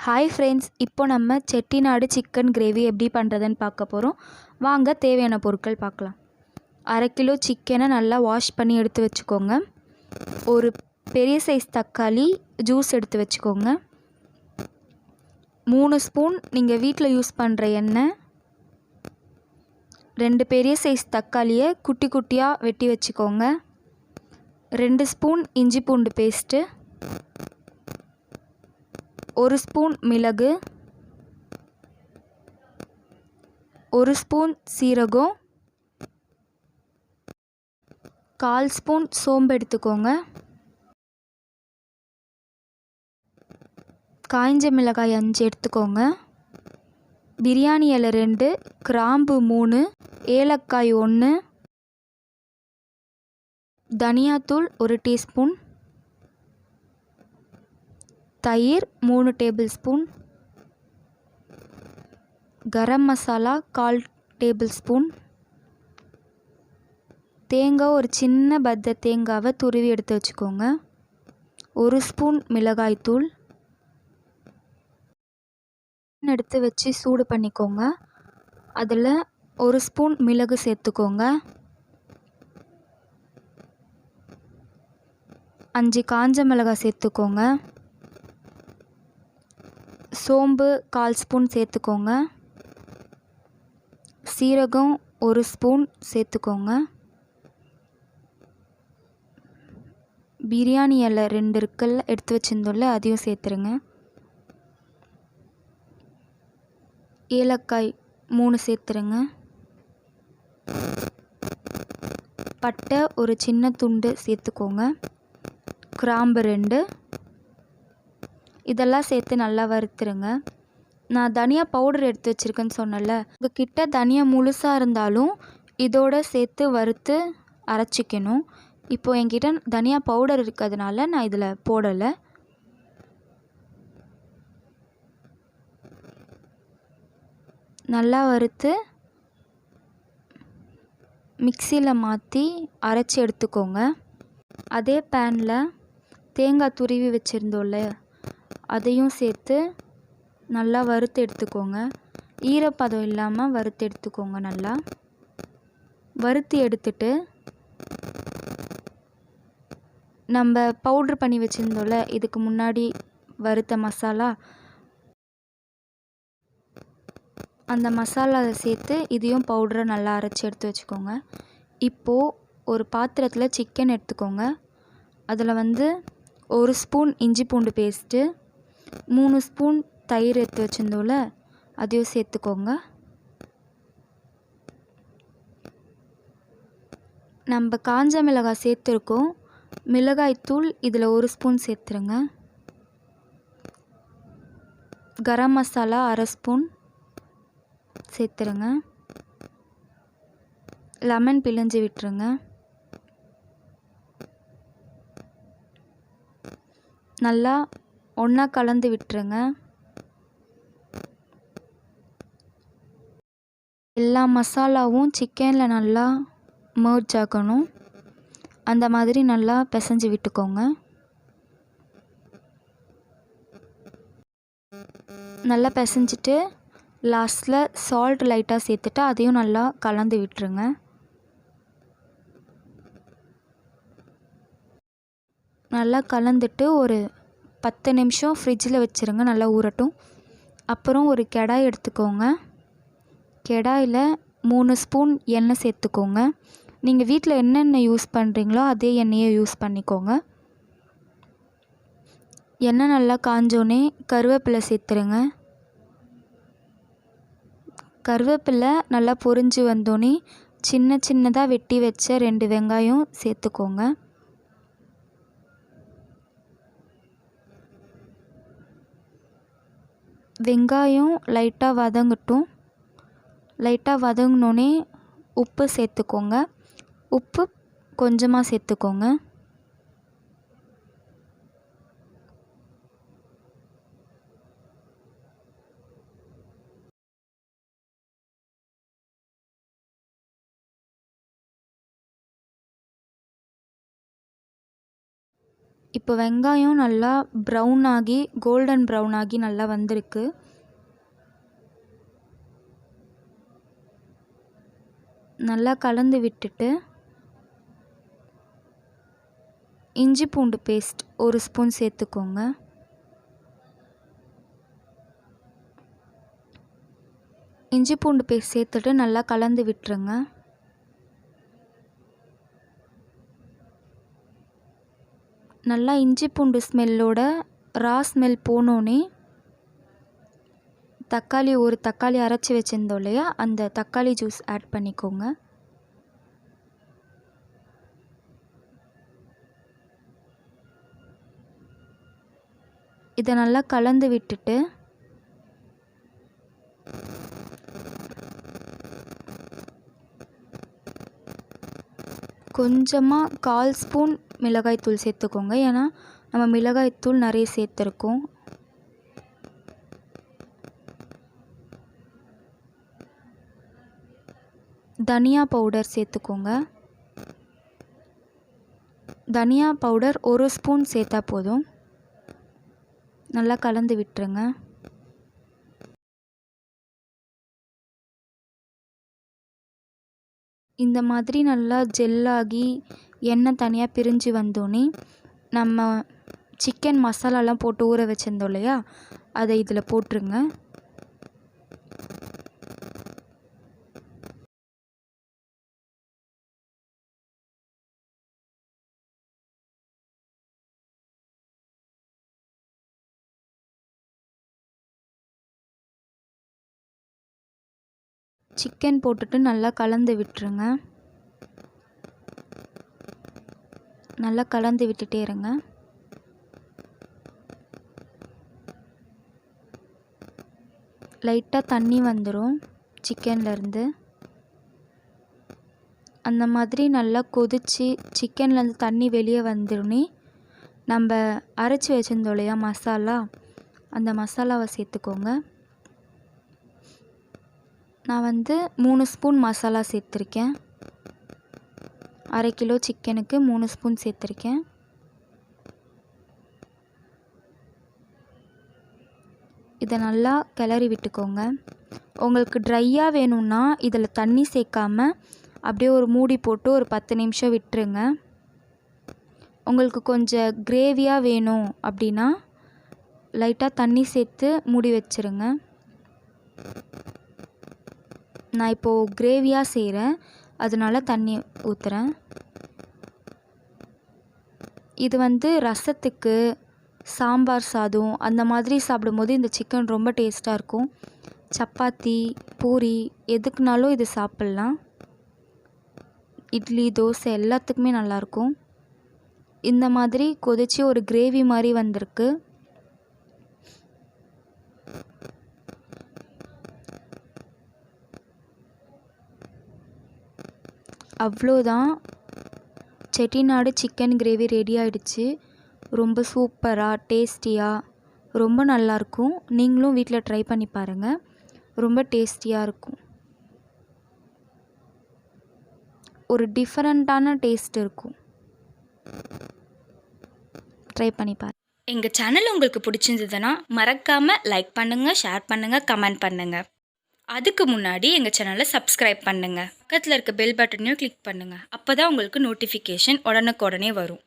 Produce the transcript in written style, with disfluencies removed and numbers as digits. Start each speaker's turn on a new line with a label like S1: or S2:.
S1: Hi friends, இப்போ நம்ம Chettinad chicken gravy எப்படி பண்ணுறதுன்னு பார்க்க போகிறோம். வாங்க தேவையான பொருட்கள் பார்க்கலாம். 1/2 கிலோ சிக்கனை நல்லா வாஷ் பண்ணி எடுத்து வச்சுக்கோங்க. ஒரு பெரிய சைஸ் தக்காளி ஜூஸ் எடுத்து வச்சுக்கோங்க. 3 ஸ்பூன் நீங்கள் வீட்டில் யூஸ் பண்ணுற எண்ணெய். 2 பெரிய சைஸ் தக்காளியை குட்டி குட்டியாக வெட்டி வச்சுக்கோங்க. 2 ஸ்பூன் இஞ்சி பூண்டு பேஸ்ட்டு, 1 ஸ்பூன் மிளகு, 1 ஸ்பூன் சீரகம், 1/4 ஸ்பூன் சோம்பு எடுத்துக்கோங்க. காய்ஞ்ச மிளகாய் 5 எடுத்துக்கோங்க. பிரியாணி இலை 2, கிராம்பு 3, ஏலக்காய் 1, தனியாத்தூள் 1 டீஸ்பூன், தயிர் 3 table spoon, garam masala 1/4 table spoon, தேங்காய் ஒரு சின்ன பத்த தேங்காவை துருவி எடுத்து வச்சுக்கோங்க. 1 ஸ்பூன் மிளகாய்த்தூள் எடுத்து வச்சு சூடு பண்ணிக்கோங்க. அதில் 1 ஸ்பூன் மிளகு சேர்த்துக்கோங்க. 5 காஞ்ச மிளகாய் சேர்த்துக்கோங்க. சோம்பு 1/4 ஸ்பூன் சேர்த்துக்கோங்க. சீரகம் 1 ஸ்பூன் சேர்த்துக்கோங்க. பிரியாணி இலை 2 இருக்குல்ல எடுத்து வச்சுருந்தோம்ல, அதையும் சேர்த்துருங்க. ஏலக்காய் 3 சேர்த்துருங்க. பட்டை ஒரு சின்ன துண்டு சேர்த்துக்கோங்க. கிராம்பு 2, இதெல்லாம் சேர்த்து நல்லா வறுத்துருங்க. நான் தனியா பவுடர் எடுத்து வச்சுருக்கேன்னு சொன்னேன்ல, உங்கள்கிட்ட தனியா முழுசாக இருந்தாலும் இதோட சேர்த்து வறுத்து அரைச்சிக்கணும். இப்போது என்கிட்ட தனியா பவுடர் இருக்கிறதுனால நான் இதில் போடலை. நல்லா வறுத்து மிக்சியில் மாற்றி அரைச்சி எடுத்துக்கோங்க. அதே பேனில் தேங்காய் துருவி வச்சுருந்தோம்ல, அதையும் சேர்த்து நல்லா வறுத்து எடுத்துக்கோங்க. ஈரப்பதம் இல்லாமல் வறுத்து எடுத்துக்கோங்க. நல்லா வறுத்து எடுத்துட்டு நம்ம பவுட்ரு பண்ணி வச்சுருந்தோம்ல, இதுக்கு முன்னாடி வறுத்த மசாலா, அந்த மசாலாவை சேர்த்து இதையும் பவுடரை நல்லா அரைச்சி எடுத்து வச்சுக்கோங்க. இப்போது ஒரு பாத்திரத்தில் சிக்கன் எடுத்துக்கோங்க. அதில் 1 ஸ்பூன் இஞ்சி பூண்டு பேஸ்ட்டு, 3 ஸ்பூன் தயிர் எடுத்து வச்சுருந்தோம்ல, அதையும் சேர்த்துக்கோங்க. நம்ம காஞ்ச மிளகாய் சேர்த்துருக்கோம். மிளகாய்த்தூள் இதில் 1 ஸ்பூன் சேர்த்துருங்க. கரம் மசாலா 1/2 ஸ்பூன் சேர்த்துருங்க. லெமன் பிழிஞ்சு விட்டுருங்க. நல்லா ஒன்றா கலந்து விட்டுருங்க. எல்லா மசாலாவும் சிக்கனில் நல்லா மர்ஜ் ஆகணும். அந்த மாதிரி நல்லா பிசைஞ்சு விட்டுக்கோங்க. நல்லா பிசைஞ்சிட்டு லாஸ்ட்டில் சால்ட் லைட்டாக சேர்த்துட்டு அதையும் நல்லா கலந்து விட்டுருங்க. நல்லா கலந்துட்டு ஒரு 10 நிமிஷம் ஃப்ரிட்ஜில் வச்சுருங்க, நல்லா ஊறட்டும். அப்புறம் ஒரு கடாய் எடுத்துக்கோங்க. கடாயில் 3 ஸ்பூன் எண்ணெய் சேர்த்துக்கோங்க. நீங்கள் வீட்டில் என்னென்ன யூஸ் பண்ணுறீங்களோ அதே எண்ணெயை யூஸ் பண்ணிக்கோங்க. எண்ணெய் நல்லா காஞ்சோடனே கருவேப்பிலை சேர்த்துருங்க. கருவேப்பிலை நல்லா பொரிஞ்சு வந்தோடனே சின்ன சின்னதாக வெட்டி வச்ச 2 வெங்காயம் சேர்த்துக்கோங்க. வெங்காயம் லைட்டாக வதங்கட்டும். லைட்டாக வதங்கினோடனே உப்பு சேர்த்துக்கோங்க. உப்பு கொஞ்சமாக சேர்த்துக்கோங்க. இப்போ வெங்காயம் நல்லா ப்ரௌன் ஆகி கோல்டன் ப்ரௌன் ஆகி நல்லா வந்திருக்கு. நல்லா கலந்து விட்டுட்டு இஞ்சி பூண்டு பேஸ்ட் 1 ஸ்பூன் சேர்த்துக்கோங்க. இஞ்சி பூண்டு பேஸ்ட் சேர்த்துட்டு நல்லா கலந்து விட்டுருங்க. நல்லா இஞ்சி பூண்டு ஸ்மெல்லோட ரா ஸ்மெல் போனோடனே ஒரு தக்காளி அரைச்சி வச்சுருந்தோம் இல்லையா, அந்த தக்காளி ஜூஸ் ஆட் பண்ணிக்கோங்க. இதை நல்லா கலந்து விட்டுட்டு கொஞ்சமாக 1/4 ஸ்பூன் மிளகாய்த்தூள் சேர்த்துக்கோங்க. ஏன்னா நம்ம மிளகாய்த்தூள் நிறைய சேர்த்துருக்கோம். தனியா பவுடர் சேர்த்துக்கோங்க. தனியா பவுடர் 1 ஸ்பூன் சேர்த்தா போதும். நல்லா கலந்து விட்டுருங்க. இந்த மாதிரி நல்லா ஜெல்லாகி எண்ணெய் தனியாக பிரிஞ்சு வந்தோடனே நம்ம சிக்கன் மசாலாலாம் போட்டு ஊற வச்சுருந்தோம் இல்லையா, அதை இதில் போட்டுருங்க. சிக்கன் போட்டுட்டு நல்லா கலந்து விட்டுருங்க. நல்லா கலந்து விட்டுட்டே இருங்க. லைட்டாக தண்ணி வந்துடும் சிக்கன்லேருந்து. அந்த மாதிரி நல்லா கொதித்து சிக்கன்லேருந்து தண்ணி வெளியே வந்துடுனே நம்ம அரைச்சி வச்சுருந்தோம் இல்லையா மசாலா, அந்த மசாலாவை சேர்த்துக்கோங்க. நான் 3 ஸ்பூன் மசாலா சேர்த்துருக்கேன். 1/2 கிலோ சிக்கனுக்கு 3 ஸ்பூன் சேர்த்துருக்கேன். இதை நல்லா கிளறி விட்டுக்கோங்க. உங்களுக்கு ட்ரையாக வேணும்னா இதில் தண்ணி சேர்க்காம அப்படியே ஒரு மூடி போட்டு ஒரு 10 நிமிஷம் விட்டுருங்க. உங்களுக்கு கொஞ்சம் கிரேவியாக வேணும் அப்படின்னா லைட்டாக தண்ணி சேர்த்து மூடி வச்சுருங்க. நான் இப்போது கிரேவியாக செய்கிறேன், அதனால தண்ணி ஊற்றுறேன். இது ரசத்துக்கு, சாம்பார் சாதம் அந்த மாதிரி சாப்பிடும்போது இந்த சிக்கன் ரொம்ப டேஸ்ட்டாக இருக்கும். சப்பாத்தி, பூரி எதுக்குனாலும் இது சாப்பிட்லாம். இட்லி, தோசை எல்லாத்துக்குமே நல்லாயிருக்கும். இந்த மாதிரி கொதித்து ஒரு கிரேவி மாதிரி வந்திருக்கு. அவ்வளோதான், செட்டிநாடு சிக்கன் கிரேவி ரெடி ஆகிடுச்சு. ரொம்ப சூப்பராக டேஸ்டியாக ரொம்ப நல்லாயிருக்கும். நீங்களும் வீட்டில் ட்ரை பண்ணி பாருங்கள், ரொம்ப டேஸ்டியாக இருக்கும். ஒரு டிஃப்ரெண்ட்டான டேஸ்ட் இருக்கும். ட்ரை பண்ணி பாருங்கள்.
S2: எங்கள் சேனல் உங்களுக்கு பிடிச்சிருந்ததுன்னா மறக்காமல் லைக் பண்ணுங்கள், ஷேர் பண்ணுங்கள், கமெண்ட் பண்ணுங்கள். அதுக்கு முன்னாடி எங்கள் சேனலை சப்ஸ்கிரைப் பண்ணுங்கள். பக்கத்தில் இருக்க பெல் பட்டனையும் கிளிக் பண்ணுங்கள். அப்போ தான் உங்களுக்கு நோட்டிஃபிகேஷன் உடனுக்குடனே வரும்.